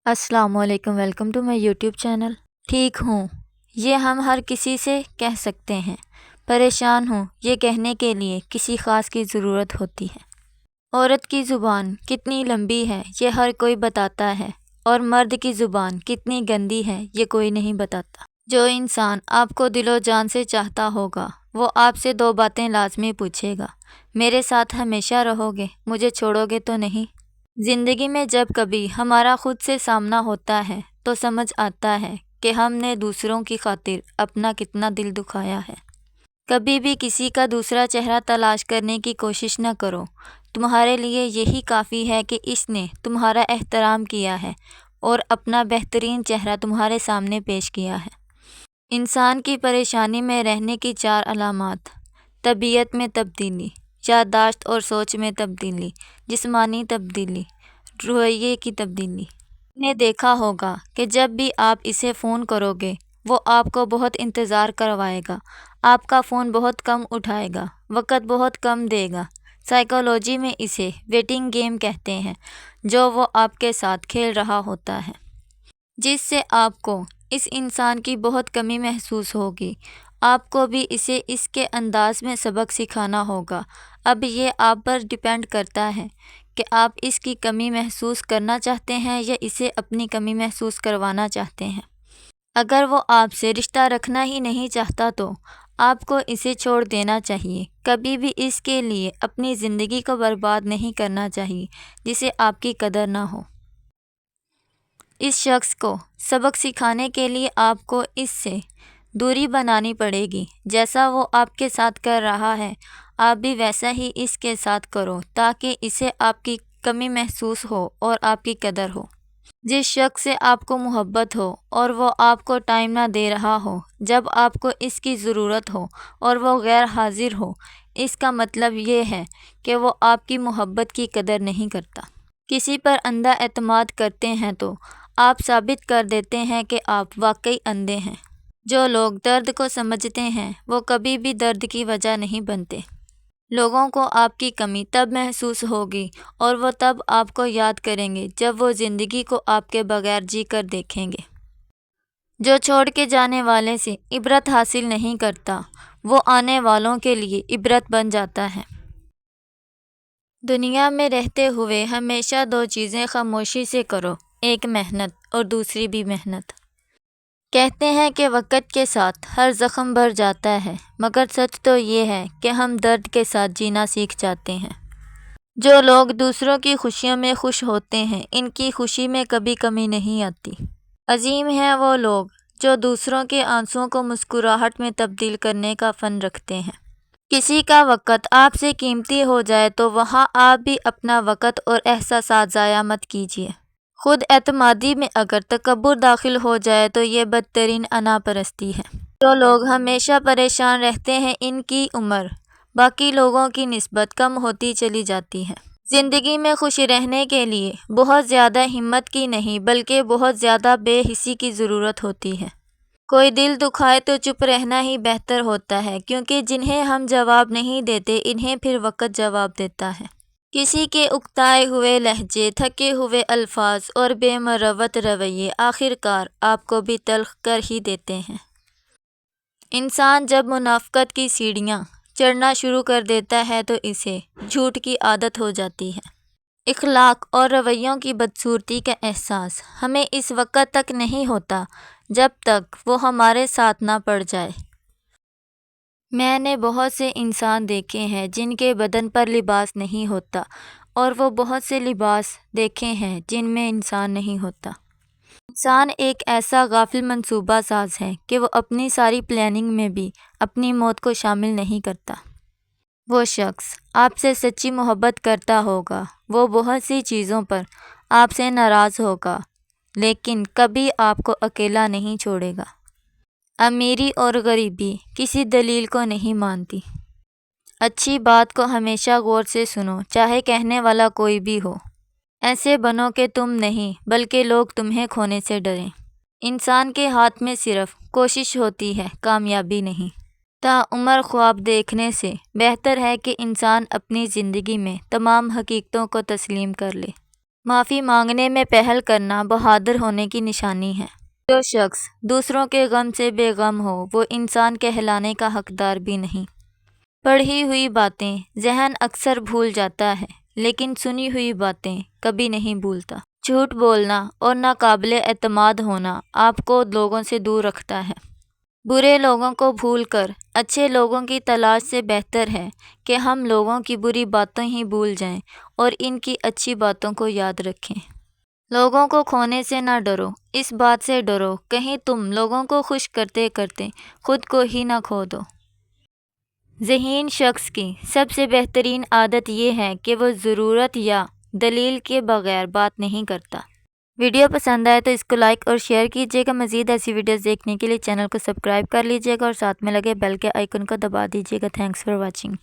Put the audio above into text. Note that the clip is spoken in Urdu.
السلام علیکم، welcome to my YouTube channel. ٹھیک ہوں، یہ ہم ہر کسی سے کہہ سکتے ہیں۔ پریشان ہوں، یہ کہنے کے لیے کسی خاص کی ضرورت ہوتی ہے۔ عورت کی زبان کتنی لمبی ہے یہ ہر کوئی بتاتا ہے، اور مرد کی زبان کتنی گندی ہے یہ کوئی نہیں بتاتا۔ جو انسان آپ کو دل و جان سے چاہتا ہوگا وہ آپ سے دو باتیں لازمی پوچھے گا: میرے ساتھ ہمیشہ رہو گے، مجھے چھوڑو گے تو نہیں؟ زندگی میں جب کبھی ہمارا خود سے سامنا ہوتا ہے تو سمجھ آتا ہے کہ ہم نے دوسروں کی خاطر اپنا کتنا دل دکھایا ہے۔ کبھی بھی کسی کا دوسرا چہرہ تلاش کرنے کی کوشش نہ کرو، تمہارے لیے یہی کافی ہے کہ اس نے تمہارا احترام کیا ہے اور اپنا بہترین چہرہ تمہارے سامنے پیش کیا ہے۔ انسان کی پریشانی میں رہنے کی 4 علامات: طبیعت میں تبدیلی، یادداشت اور سوچ میں تبدیلی، جسمانی تبدیلی، رویے کی تبدیلی۔ نے دیکھا ہوگا کہ جب بھی آپ اسے فون کرو گے وہ آپ کو بہت انتظار کروائے گا، آپ کا فون بہت کم اٹھائے گا، وقت بہت کم دے گا۔ سائیکالوجی میں اسے ویٹنگ گیم کہتے ہیں، جو وہ آپ کے ساتھ کھیل رہا ہوتا ہے، جس سے آپ کو اس انسان کی بہت کمی محسوس ہوگی۔ آپ کو بھی اسے اس کے انداز میں سبق سکھانا ہوگا۔ اب یہ آپ پر ڈیپینڈ کرتا ہے کہ آپ اس کی کمی محسوس کرنا چاہتے ہیں یا اسے اپنی کمی محسوس کروانا چاہتے ہیں۔ اگر وہ آپ سے رشتہ رکھنا ہی نہیں چاہتا تو آپ کو اسے چھوڑ دینا چاہیے۔ کبھی بھی اس کے لیے اپنی زندگی کو برباد نہیں کرنا چاہیے جسے آپ کی قدر نہ ہو۔ اس شخص کو سبق سکھانے کے لیے آپ کو اس سے دوری بنانی پڑے گی۔ جیسا وہ آپ کے ساتھ کر رہا ہے آپ بھی ویسا ہی اس کے ساتھ کرو تاکہ اسے آپ کی کمی محسوس ہو اور آپ کی قدر ہو۔ جس شخص سے آپ کو محبت ہو اور وہ آپ کو ٹائم نہ دے رہا ہو جب آپ کو اس کی ضرورت ہو اور وہ غیر حاضر ہو، اس کا مطلب یہ ہے کہ وہ آپ کی محبت کی قدر نہیں کرتا۔ کسی پر اندھا اعتماد کرتے ہیں تو آپ ثابت کر دیتے ہیں کہ آپ واقعی اندھے ہیں۔ جو لوگ درد کو سمجھتے ہیں وہ کبھی بھی درد کی وجہ نہیں بنتے۔ لوگوں کو آپ کی کمی تب محسوس ہوگی اور وہ تب آپ کو یاد کریں گے جب وہ زندگی کو آپ کے بغیر جی کر دیکھیں گے۔ جو چھوڑ کے جانے والے سے عبرت حاصل نہیں کرتا وہ آنے والوں کے لیے عبرت بن جاتا ہے۔ دنیا میں رہتے ہوئے ہمیشہ 2 چیزیں خاموشی سے کرو: ایک محنت اور دوسری بھی محنت۔ کہتے ہیں کہ وقت کے ساتھ ہر زخم بھر جاتا ہے، مگر سچ تو یہ ہے کہ ہم درد کے ساتھ جینا سیکھ جاتے ہیں۔ جو لوگ دوسروں کی خوشیوں میں خوش ہوتے ہیں ان کی خوشی میں کبھی کمی نہیں آتی۔ عظیم ہیں وہ لوگ جو دوسروں کے آنسوؤں کو مسکراہٹ میں تبدیل کرنے کا فن رکھتے ہیں۔ کسی کا وقت آپ سے قیمتی ہو جائے تو وہاں آپ بھی اپنا وقت اور احساسات ضائع مت کیجیے۔ خود اعتمادی میں اگر تکبر داخل ہو جائے تو یہ بدترین انا پرستی ہے۔ جو لوگ ہمیشہ پریشان رہتے ہیں ان کی عمر باقی لوگوں کی نسبت کم ہوتی چلی جاتی ہے۔ زندگی میں خوش رہنے کے لیے بہت زیادہ ہمت کی نہیں بلکہ بہت زیادہ بے حسی کی ضرورت ہوتی ہے۔ کوئی دل دکھائے تو چپ رہنا ہی بہتر ہوتا ہے، کیونکہ جنہیں ہم جواب نہیں دیتے انہیں پھر وقت جواب دیتا ہے۔ کسی کے اکتائے ہوئے لہجے، تھکے ہوئے الفاظ اور بے مروت رویے آخرکار آپ کو بھی تلخ کر ہی دیتے ہیں۔ انسان جب منافقت کی سیڑھیاں چڑھنا شروع کر دیتا ہے تو اسے جھوٹ کی عادت ہو جاتی ہے۔ اخلاق اور رویوں کی بدصورتی کا احساس ہمیں اس وقت تک نہیں ہوتا جب تک وہ ہمارے ساتھ نہ پڑ جائے۔ میں نے بہت سے انسان دیکھے ہیں جن کے بدن پر لباس نہیں ہوتا، اور وہ بہت سے لباس دیکھے ہیں جن میں انسان نہیں ہوتا۔ انسان ایک ایسا غافل منصوبہ ساز ہے کہ وہ اپنی ساری پلاننگ میں بھی اپنی موت کو شامل نہیں کرتا۔ وہ شخص آپ سے سچی محبت کرتا ہوگا، وہ بہت سی چیزوں پر آپ سے ناراض ہوگا لیکن کبھی آپ کو اکیلا نہیں چھوڑے گا۔ امیری اور غریبی کسی دلیل کو نہیں مانتی۔ اچھی بات کو ہمیشہ غور سے سنو چاہے کہنے والا کوئی بھی ہو۔ ایسے بنو کہ تم نہیں بلکہ لوگ تمہیں کھونے سے ڈریں۔ انسان کے ہاتھ میں صرف کوشش ہوتی ہے، کامیابی نہیں۔ عمر خواب دیکھنے سے بہتر ہے کہ انسان اپنی زندگی میں تمام حقیقتوں کو تسلیم کر لے۔ معافی مانگنے میں پہل کرنا بہادر ہونے کی نشانی ہے۔ جو شخص دوسروں کے غم سے بے غم ہو وہ انسان کہلانے کا حقدار بھی نہیں۔ پڑھی ہوئی باتیں ذہن اکثر بھول جاتا ہے، لیکن سنی ہوئی باتیں کبھی نہیں بھولتا۔ جھوٹ بولنا اور ناقابل اعتماد ہونا آپ کو لوگوں سے دور رکھتا ہے۔ برے لوگوں کو بھول کر اچھے لوگوں کی تلاش سے بہتر ہے کہ ہم لوگوں کی بری باتیں ہی بھول جائیں اور ان کی اچھی باتوں کو یاد رکھیں۔ لوگوں کو کھونے سے نہ ڈرو، اس بات سے ڈرو کہیں تم لوگوں کو خوش کرتے کرتے خود کو ہی نہ کھو دو۔ ذہین شخص کی سب سے بہترین عادت یہ ہے کہ وہ ضرورت یا دلیل کے بغیر بات نہیں کرتا۔ ویڈیو پسند آئے تو اس کو لائک اور شیئر کیجیے گا۔ مزید ایسی ویڈیوز دیکھنے کے لیے چینل کو سبسکرائب کر لیجیے گا اور ساتھ میں لگے بیل کے آئیکن کو دبا دیجیے گا۔ Thanks for watching.